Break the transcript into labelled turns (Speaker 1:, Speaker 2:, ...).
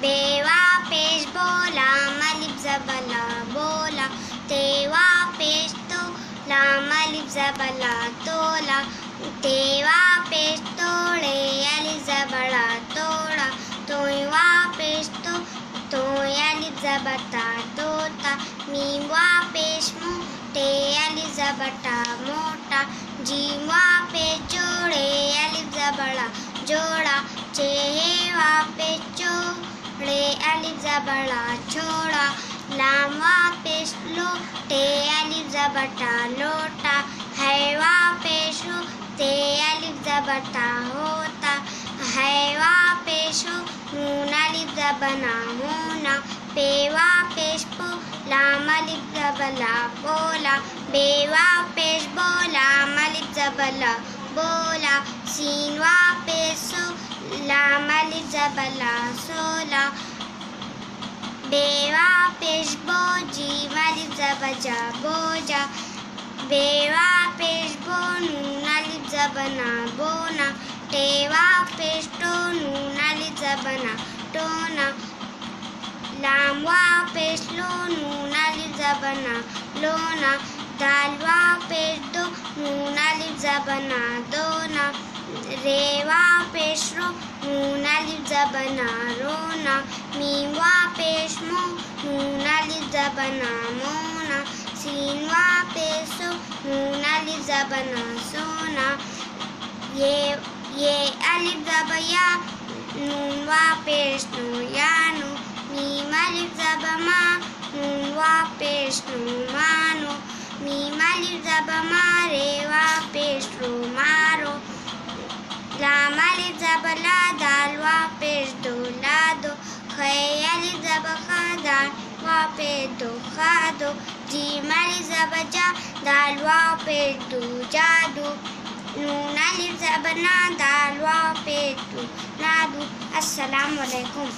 Speaker 1: बेवा पेश बोला मलिफ जबला बोला तेवा पेश तोला मलिफ जबला तोला तेवा पेश तोड़े अलिफ जबड़ा तोड़ा तोयवा पेश तोय अलिफ जबता तोता मीमवा पेश मोटे अलिफ जबटा मोटा जीमवा पेश जोड़े अलिफ जबड़ा जोड़ा चेहवा पेश चोड़े अलिफ जबड़ा छोड़ा लामवा पेश लोटे अलिफ जबटा लोटा हैवा पेश होते अलिफ जबटा होता हैवा पेश नून अलिफ जबना होना पेवा पेश पोला मलिफ जबला बोला बेवा पेश बोला मलिफ जबला बोला सीनवा पेश सोला मलिफ जबला सोला बेवा पेश बोजी मलिफ जबजा बोजा बेवा पेश बोनून अलिफ जबना बोना टेवा पेश टोनून अलिफ जबना टोना लामवा पेश लोनून अलिफ जबना लोना दालवा पेश दो नून अलिफ जबना दोना रेवा पेश रो नून अलिफ जबना रोना मीमवा पेश मो नून अलिफ जबना मोना सीनवा पेश सो नून अलिफ जबना सोना ये अलिफ जबया नूनवा पेश नो यानो मीम अलिफ जबमा नूनवा पेश नो मानो मीम अलिफ जबमा रेवा पेश रो मारो लाम अलिफ जबला दालवा पेश दो लादो खे अलिफ जबखा दालवा पेश दो खादो जीम अलिफ जबजा दालवा पेश दो जादू नून अलिफ जबना दालवा पेश दो नादू। अस्सलामु अलैकुम।